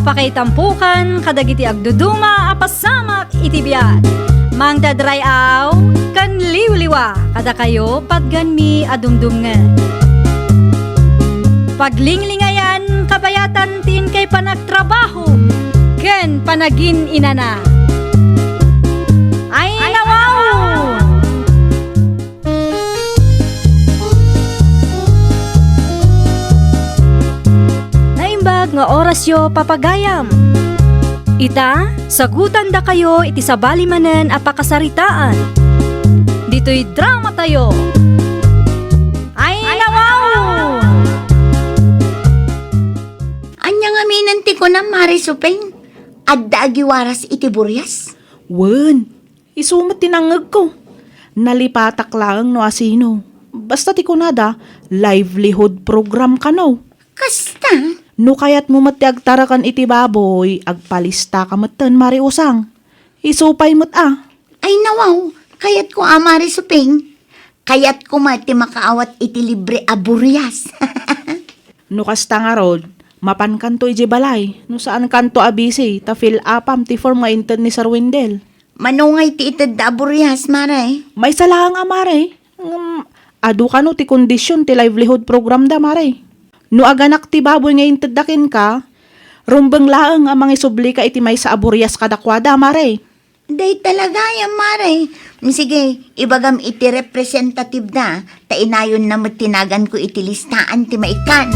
Apakaitampukan, kadagiti agduduma, apasamak itibiyat. Mang dadrayaw, kan liwliwa, kada kayo patgan mi adumdumngan. Paglinglingayan, kabayatan tin kay panagtrabaho, ken panagin inana. Ay nawaw! Naimbag nga orasyo papagayam. Ita, sagutan da kayo iti sabali manen apakasaritaan. Dito'y drama tayo. Ay nawaw! Anya nga minanti ko na Marisupeng. Adda agiwaras iti buryas. Wen, isumat tinangag ko. Nalipatak lang no asino. Basta ti kunada, livelihood program ka no. Kasta? No kayat mo mati agtarakan iti baboy, agpalista ka matan mariusang. Isupay mo't Ay nawaw, kayat ko Marisupeng. Kayat ko mati makaawat iti libre a buryas. No kasta nga rod, mapan kanto iji balay. No saan kanto abisi, ta fill upam ti form nga inted ni Sir Wendell. Manungay ti ited da buryas, Maray. May sala nga mare. Adu ka no ti kondisyon ti livelihood program da mare. No aganak ti baboy nga intadakin ka, rumbeng laeng ang mga isubli ka iti may sa aburyas kadakwada, mare. Day talaga yan, Maray. Sige, ibagam iti representative da, ta inayon na matinagan ko iti listaan ti maikan.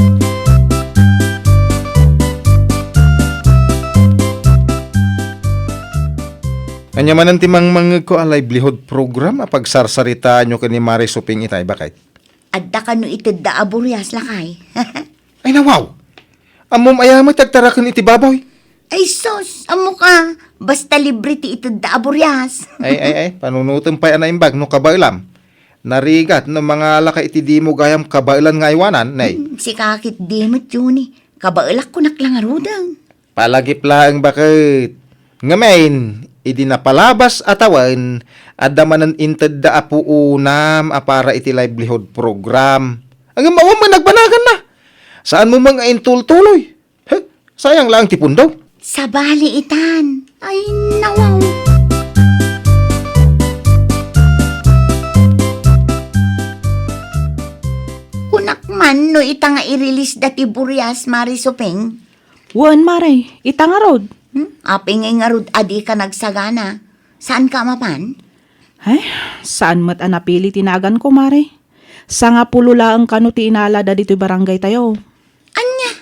Anya manan ti mangmangeg ko a livelihood program a pagsarsarita nyo kani Marisupeng itay bakit? Adda ka no ited da aburyas lakay. Ay nawaw! Amom ayamat tagtarakan iti baboy. Ay sos, amo ka. Basta libre ti ited da aburyas. Ay, panunutan pa yan na imbag no kabailam. Narigat no mga laka iti di mo gayam kabailan nga iwanan, nay. Si kakit di mo tuni. Kabailak ko naklangarudang. Palagip lang bakit? Ngamen, idi napalabas atawan, adamanan inted da apu unam apara iti livelihood program. Ang mawam man nagbanagan na. Saan mo mga intultuloy? Sayang lang tipundo. Sa bali itan. Ay nawaw. Kunak man no ita nga i-release dati buryas, Marisupeng. Wen, mare, ita nga rod. Aping nga rod adi ka nagsagana. Saan ka mapan? Ay, saan mat anapili tinagan ko, mare? Sa nga pulula ang kano ti inala da dito barangay tayo. Anya?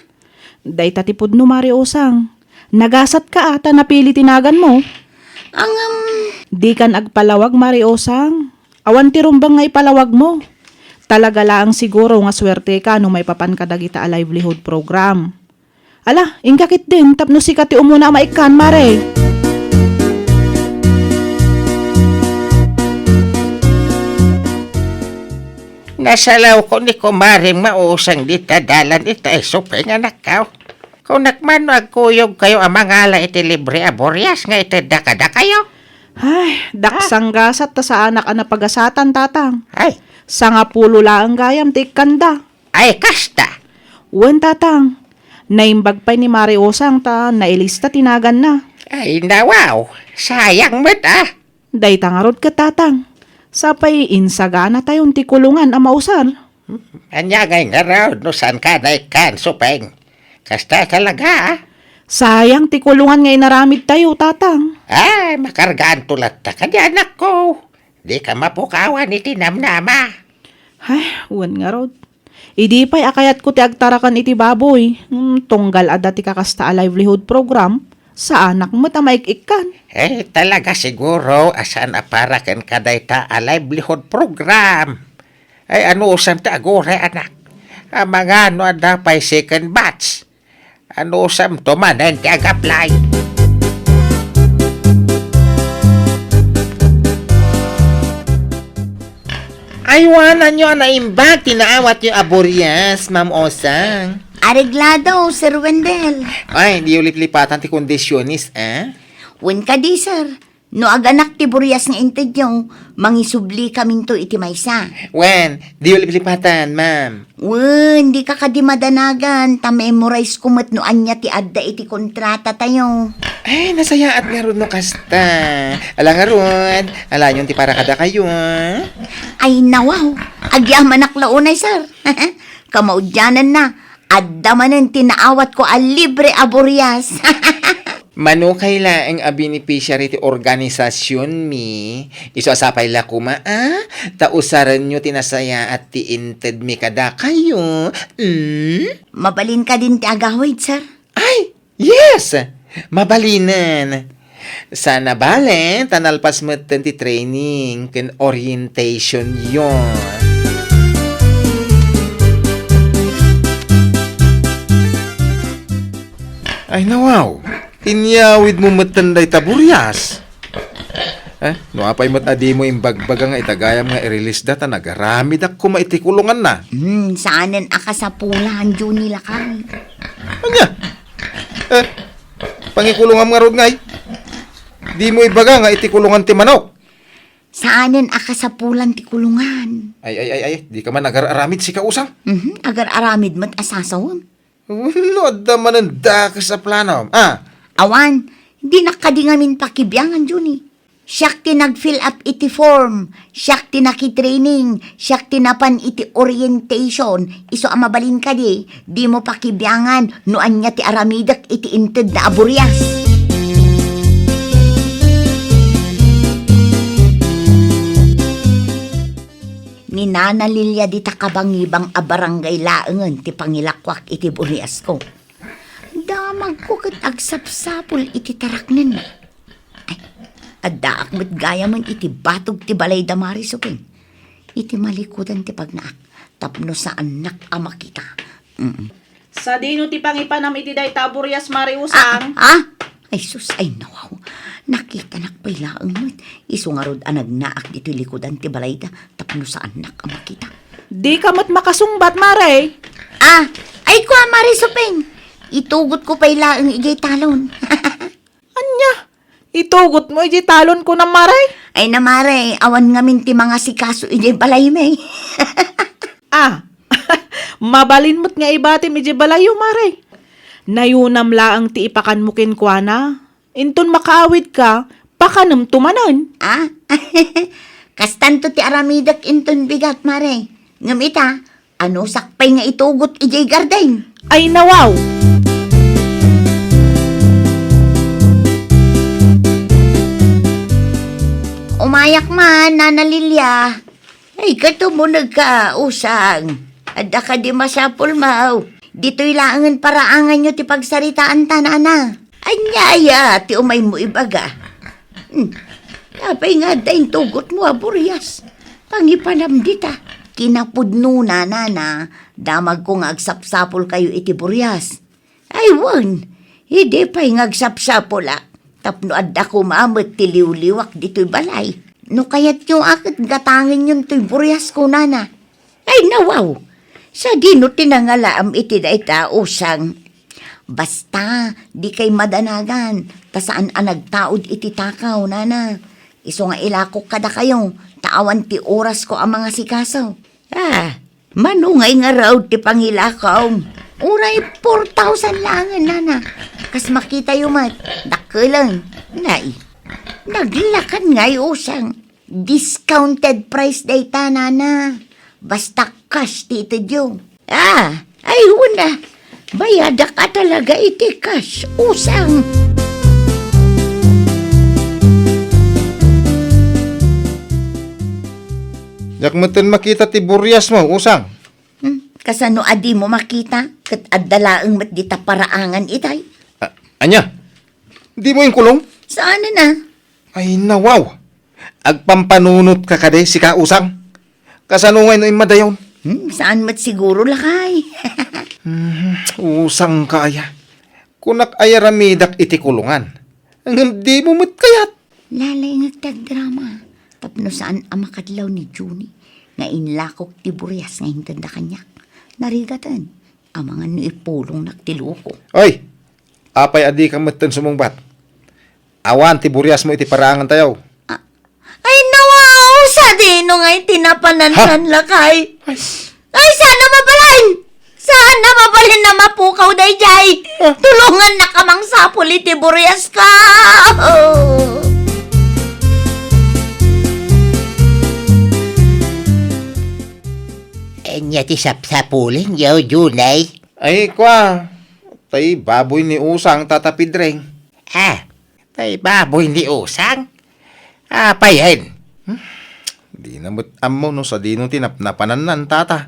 Day tatipod no, mare usang. Nagasat ka ata napili tinagan mo. Ang Di kan agpalawag, mare usang. Awan ti rumbang nga ipalawag mo. Talaga lang siguro nga swerte ka no may papan ka dagita a livelihood program. Ala, ingkakit din, tapno si kati umuna maikan, mare. Nasalaw ko ni kumaring mausang di tadalan ita Supeng anak kao. Kung nakmano agkuyog kayo ang mga iti libre aburyas nga iti dakada kayo. Ay, daksang gasat ta sa anak ana pagasatan, tatang. Ay, Sa nga pulo laang gayam ti kanda. ay kasta. Wen, tatang. Naimbag pa ni Mari Osang ta nailista tinagan na. Ay nawaw, sayang mo't Day tangarod ka, tatang. Sapay insagana tayon ti kulungan ang mausar. Anya ngay nga raw no saan ka na ikan Supeng. Kasta talaga Sayang ti kulungan ngay naramid tayo, tatang. Ay, makargaan tulad ta ka di anak ko. Di ka mapukawan iti namnama. Ay, wen nga rod. Idi pa'y akayat ko ti agtarakan iti baboy. Tunggal ada ti kakasta a livelihood program. Sa anak mo tamaik-ikan. Eh, talaga siguro asan aparakan kadayta a livelihood program. Ay, ano usam ta agore anak? Ang mga ano ada pa'y second batch. Ano usam to man ti ag-apply. Aywanan nyo na imbag, tinaawat yung aburyas, Ma'am Osang. Areglado, Sir Wendell. Ay, hindi ulip-lipatan ti kondisyonis, eh? Wen ka di, sir. No aganak ti Buryas nga inted yung mangisubli kaming to iti maysa. Wen, di ulipatan, ma'am. Hindi ka kadi madanagan. Ta-memorize ko mat no anya ti adda iti kontrata tayo. Ay, nasayaat nga ron no kasta. Ala nga ron, ala yun ti para kada kayo, ah. Ay nawaw, agyaman naklaunay sir. Kamaudyanan na. Adda manen tinaawat ko a libre a Buryas. Mano kaila ang a beneficiary ti organisasyon mi. Iso asapay la kuma, ah? Tausaran nyo tinasaya at ti inted mi kada kayo. Mabalin ka din ti agawid sir. Ay, yes! Mabalinan. Sana balen, tanalpas mo ti training, ken orientation yon. Ay nawaw, inyawid mo matanday taburyas. No apay mat adi mo imbagbaga nga itagayam nga i-release data nagaramid ak kuma itikulungan na. Saanen aka sa pulahan dyan nila kay. Anya? Pangikulungan nga rod ngay. Di mo ibaga nga itikulungan ti manok. Saanen aka sa pulan ti kulungan. Ay, di ka man nagararamid si kausang. Agar aramid mat asasawam. No, daman ang dakas sa plano. Awan, di nakadingamin pakibyangan dyan eh. Siyak ti nag-fill up iti form, siyak ti naki-training, siyak ti napan iti orientation. Iso amabalin ka di mo pakibyangan, noan niya ti aramidak iti inted na Buryas. Ni Nana Lilia di takabangibang a barangay laengen ti pangilakwak iti Buryas ko. Damag ko kat agsapsapol iti taraknen. Ay, addaak met gaya man iti batog ti balay damari supin. Iti malikudan ti pagnaak, tapno sa anak ama kita. Sa dino ti pangipanam iti dayta Buryas Mariusang. Ay sus, ay nawaw. Nakita nakpailaang met. Iso nga rod anagnaak dito likudan ti balay da, tapno sa anak ama kita. Di ka mat makasungbat, Mare. Ay ko amari supin. Itugot ko pailaang ijay talon. Anya? Itugot mo, iji talon ko na, Mare. Ay namare, awan ngamin ti mga sikaso ijay balay may. Mabalin mo't nga ibatim iji balayo, Mare. Nayunam laang ti ipakan mo kinkwana. Inton makaawid ka, pakanam tumanan. Kastanto ti aramidak inton bigat mare. Ngamita, ano sakpay nga itugot ijay garden. Ay nawaw! Umayak man, Nana Lilia. Ay, kato mo nagkausang. Adda ka di masapul mau. Dito'y laangan paraangan nyo ti pagsaritaan ta, Nana. Anyaya, ti umay mo ibaga. Tapay nga dahin tugot mo, Buryas. Pangipanam dita. Kinapudno na, Nana. Damag ko nga agsapsapol kayo iti Buryas. Ay, wan. Hindi pa'y ngagsapsapol Tapno adda ko maamot ti liwliwak dito'y balay. No kayat yung akit gatangin yung to'y Buryas ko, Nana. Ay, nawaw. Sa dino tinangalaam iti dayta usang. Basta, di kay madanagan. Ta saan nagtaod iti takaw, Nana. Iso nga ilakok kada kayo. Taawan ti oras ko ang mga sikasaw. Manungay nga raw ti pangilakaw. Uray 4,000 langan, Nana. Kas makita yung mat. Dakulang. Nay, naglakan ngay usang. Discounted price dayta, Nana. Basta cash tito Diyo. Ay una. Bayada ka talaga iti cash. Usang. Yakmatan makita ti Buryas mo, usang. Kasano adi mo makita? Kat addalaang mat dita paraangan itay. Anya? Di mo yung kulong? Saan na? Ay nawaw. Agpampanunot ka kade si kausang. Kasano ngayon ay madayon? Saan mat siguro lakay? Usang kaya. Kunak ayaramidak iti kulungan. Ang di mo mat kayat. Lalay ngagtagdrama. Tapno saan ang makadlaw ni Juni nga inlakok ti Buryas nga hintanda kanyak. Narigatan, ang mga nuipulong nagtiloko. Oy, apay adi ka matan sumungbat. Awan, tiburias mo iti paraangan tayo. Ay, nawaw! Sa dino nga'y tinapanansan lakay. Ay, sana mabalin! Sana mabalin na mapukaw day jay. Tulungan na kamang sapul iti Burias ka! Enya ti sapsapulin, yaw, Junay. Ay, kwa. Tay baboy ni usang tatapidreng. Tay baboy ni Usang. Payan. Di na mo't amo no sa dino tinapnapanan nan tata.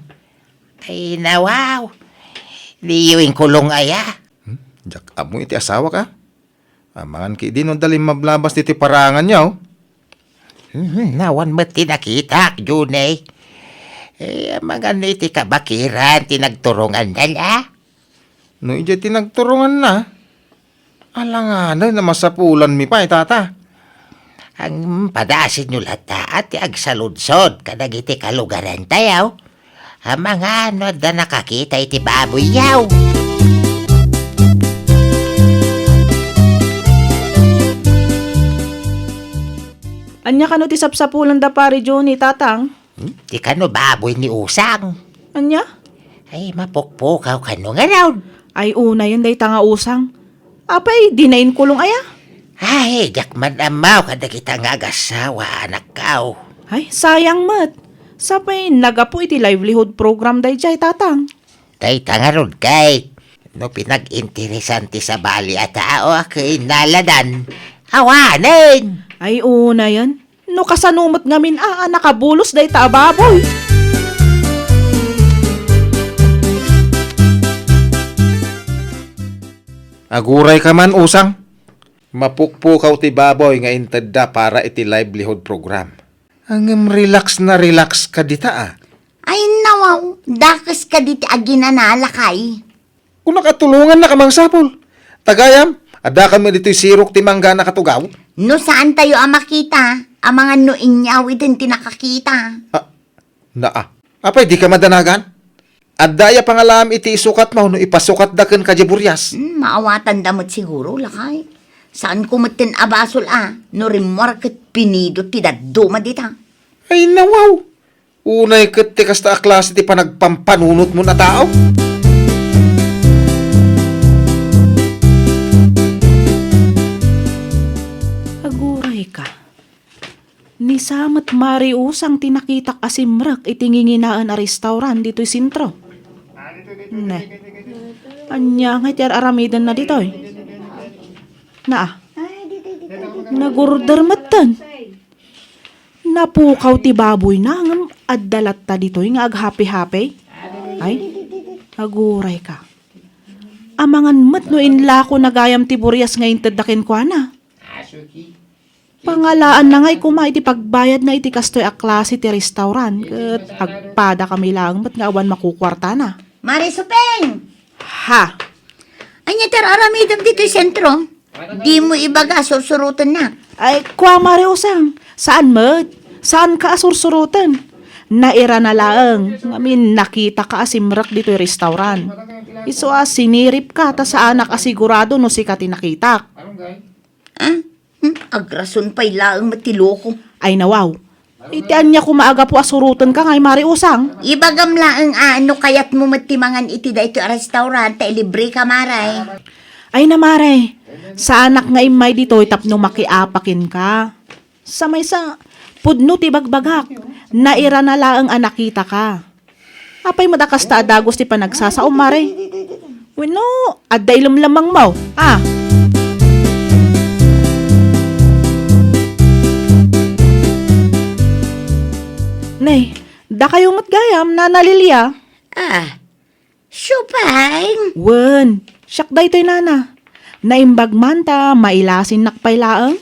Ay, nawaw. Liyuing kulong aya. Jak amo iti asawa ka. Amangan ki di no dalim mablabas iti parangan niya, oh. Nawan mo tinakita, Junay. Mga iti kabakiran, tinagturungan nila. No ija tinagturungan na. Alanganan na masapulan mi pa, tata. Ang padasin nyo lata at agsaludsod kadag iti kalugaran tayaw. Ang mga ano da nakakita iti baboy yaw. Anya kano ti sapsapulan da pare Johnny, tatang? Di kano baboy ni Usang. Anya? Ay, mapukpukaw kano nga raw. Ay una yun day tanga usang. Apay, dinain kulong aya. Ay, jakman amaw kadag kita nga agasawa anak kao. Ay, sayang mat. Sapay, nagapo iti livelihood program day jay, tatang. Tay tangarod kay. No pinag-interesan ti sa bali at tao ako'y naladan. Awanin! Ay una yan. No kasanumot ngamin nakabulos day ta baboy. Aguray ka man, usang. Mapukpukaw ti baboy nga intadda para iti livelihood program. Ang relax na relax ka dita, ah. Ay, nawaw! Dakas ka diti aginana lakay. Kung nakatulungan na kamang sapol. Tagayam, ada kami dito'y sirok ti mangga na katugaw. No saan tayo makita? Ang mga nuinyaw din tinakakita. Apay, di ka madanagan? At daya pangalam iti isukat mo no ipasukat daken ka Buryas. Maawatan damot siguro lakay. Saan kumatin abasol no remarket pinido ti daduma dita. Ay nawaw! Unay ket ti kasta a klase ti panagpampanunot mo na tao. Aguray ka. Ni samat mari usang tinakitak asimrak itinginginaan a restaurant dito'y sintro. Ne. Anya nga iti aramidan na dito'y. Nagurder matan. Napukaw ti baboy na ngam addalat ta dito'y nga aghapi-hapi. Ay, aguray ka. Amangan mat no inlako nagayam ti Buryas ngayon tadakin ko na. Pangalaan na nga'y kumay ti pagbayad na iti kastoy a klase ti restaurant. Kat agpada kami lang mat nga awan makukwarta na. Marisupeng! Ha? Anya aramidam dito sentro. Di mo ibaga sursurutan na. Ay, kwa Mariusang, saan mat? Saan ka asursurutan? Naira na laang. Ngamin, nakita ka asimrak dito yung restaurant. Iso sinirip ka, ta sa anak asigurado no si ka tinakitak. Agrason pa'y laang matiloko. Ay, nawaw. Itian niya kumaaga po asurutan ka ngay Mariusang. Ibagam laang ano kayat mo matimangan iti da ito restaurant, libre ka maray. Ay, namare. Sa anak nga imay dito, tapno makiapakin ka. Sa may sa pudno ti bagbagak, naira na laang anakita ka. Apay madakas ta adagos ti panagsasaom, mare. Wino, aday lamlamang mo. Nay, da kayo matgayam na nalilya. Supang! Wen, siyak da ito'y nana. Naimbag man ta, mailasin nakpailaang.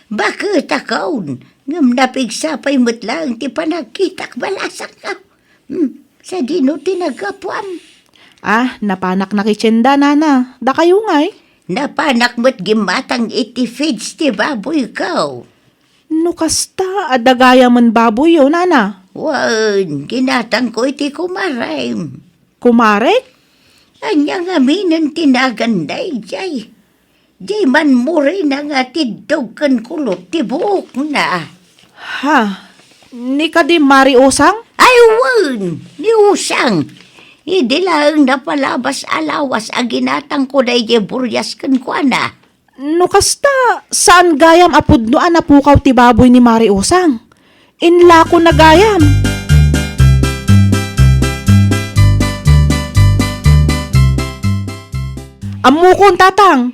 Bakit akaw? Ngam napigsapay mo't lang ti panagkitak balasak ka. Sa dino tinagapuan. Napanak na kitsyenda, nana. Da kayo ngay. Napanak mo't gimatang iti feeds ti baboy kaw. No kasta, adagaya man baboy yo, nana. Wan, ginatang ko iti kumaray. Kumarek? Anya nga minan tinaganday, jay. Di man mo rin nga tidog kan kulot tibok na. Ha? Ni ka di Mari Osang? Ay, wan! Ni usang. Hindi lang napalabas alawas ang ginatang ko na buryas kan ko na. No kasta, saan gayam apudno anapukaw ti baboy ni Mari Osang? Inla ko na gayam. Amukon tatang,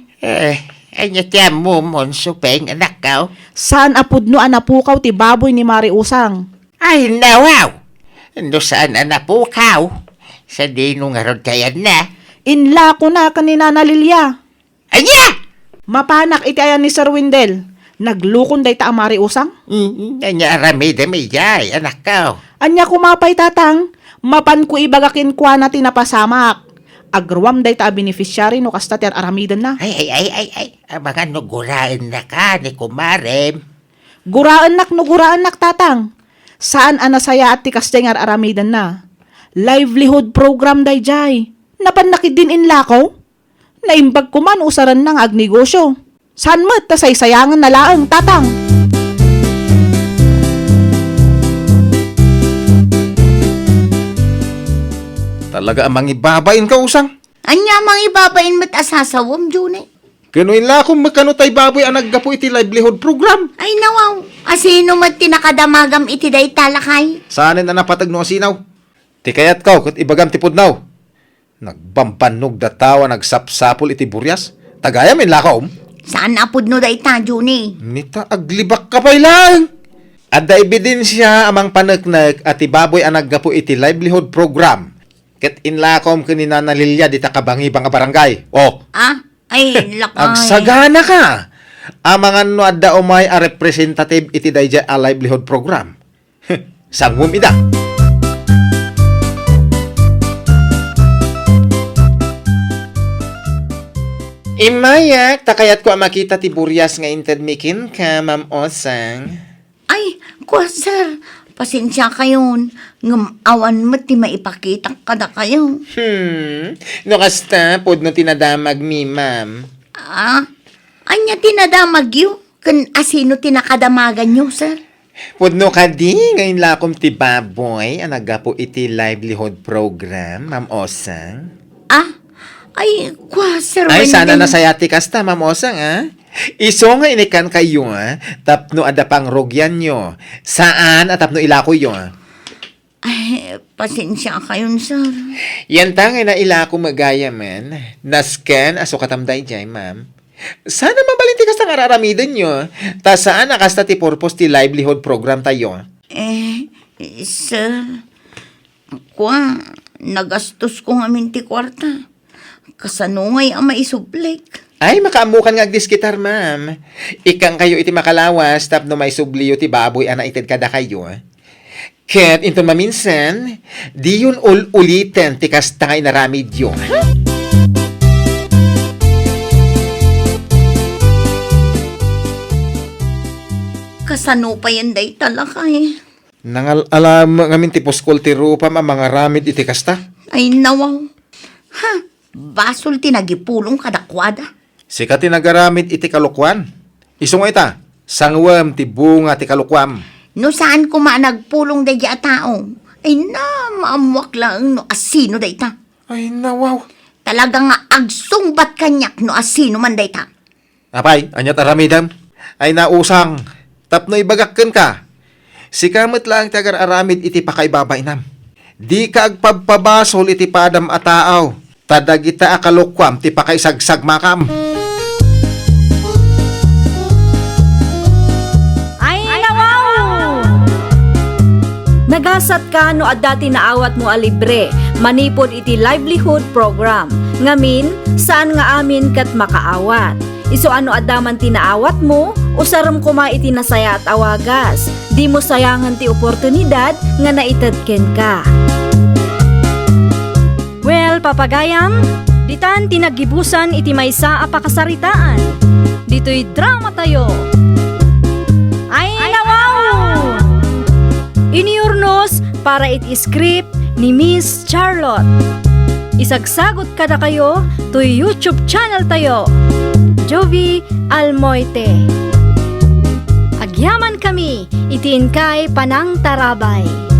Anya tiyan mo, Monsupeng, anak ka. saan apudno anapukaw ti baboy ni Mari Osang? Ay, nawaw! No saan anapukaw? Sa dino nga ron kayan na. Inla ko na kanina na Lilia. Anya! Mapanak iti ayan ni Sir Windel. Naglukon day ta ang Mari Osang? Anya aramida may jay, anak ka. Anya kumapay tatang, mapan ko ibagakin kwa na tinapasamak. Agruam day ta a beneficiary no kasta ti aramidan na. Ay. Mga nuguraan na ka ni kumarem. Guraan nak tatang. Saan anasaya at ti kasta nga aramidan na? Livelihood program day jay. Napanakid din in lakaw. Naimbag ko man usaran ng agnegosyo. Saan mo't tasaysayangan na laang tatang? Talaga ang mangibabain ka, Usang. Anya mang ibabain mo't asasawam, June. Ganuin la akong magkano tay baboy ang naggapo iti livelihood program. Ay, nawaw. Asino mo't tinakadamagam iti day talakay. Saanin na napatag no asinaw. Ti kayat kaw, kat ibagam ti pudnaw. Nagbambanog datawa, nagsapsapol iti buryas. Tagayam in lakaw. Saan apod no day ta, June? Nita, aglibak ka pa lang. Adda ebidensya amang panagnag at ibaboy ang naggapo iti livelihood program. Ket inlakom kanina na Lilia di takabangi nga barangay. Oh, Ah? Ay, lakay. agsagana ka. Amangan no adda umay a representative iti dayjay a livelihood program. Sangmum ida. Imayak, takayat ko ang makita ti buryas nga intadmikin ka, Ma'am Osang. Ay, kwa, sir. Pasensya kayon. Ngamawan mo ti maipakita ka na kayo. No kasta, pod no tinadamag mi, ma'am. Ah? Anya tinadamag yu? Kan asino tinakadamagan nyo, sir? Pod no kadi, ngayon lakom ti baboy, ang nagapo iti livelihood program, Ma'am Osang. Ah? Ay, kwa, sir. Ay, sana Wendel. nasayati kasta, Ma'am Osang, Iso nga inikan kayo, tapno ada pang rogyan nyo. Saan at tapno ilako yo, Ay, pasensya kayon, sir. Yan tangay na ilako magaya man. Nasken aso katamday jay, ma'am. Sana mabalinti ka sa araramidan nyo. Ta saan nakasta ti purpose ti livelihood program tayo. Sir. Kwa, nagastos ko nga minti kwarta. Kasanungay ang maisublik. Ay, makaamukan nga agdiskitar, ma'am. Ikang kayo iti makalawas, tapno may subliyo ti baboy ana ited kada kayo. Ket, into maminsan, di yun ulitin ti kastangay na ramidyo. Kasano pa yan day talaka eh. Nangal alam ngamin ti poskol ti rupa mga ramid iti kasta. Ay nawaw. Ha, basol tinagipulong kadakwada. Sika ti nagaramid iti kalukwan. Isong ita, sangwam ti bunga ti kalukwam. No saan ko nagpulong day a tao? Ay na, maamwak lang no asino day ta. Ay nawaw. Talaga nga agsungbat kanyak no asino man day ta. Apay, anyat aramidam. Ay nausang, tapno ibagakken ka. Sikamot lang tagar aramid iti pakaibabainam. Di ka agpabpabasol iti padam ataaw. Tadagita akalukwam ti pakaisagsag makam. Ay, nawaw! Nagasat ka no at dati naawat mo a libre, manipod iti livelihood program. Ngamin, saan nga amin kat makaawat? Iso ano adaman tinaawat mo, usaram kuma iti nasaya at awagas. Di mo sayangan ti oportunidad nga naitadken ka. Well, papagayam, ditan tinagibusan iti maysa a pakasaritaan. Dito'y drama tayo. Ay, nawaw! Iniurnos para iti script ni Miss Charlotte. Isagsagot kada kayo to YouTube channel tayo. Jovi Almoite. Agyaman kami, itin kay Panang Tarabay.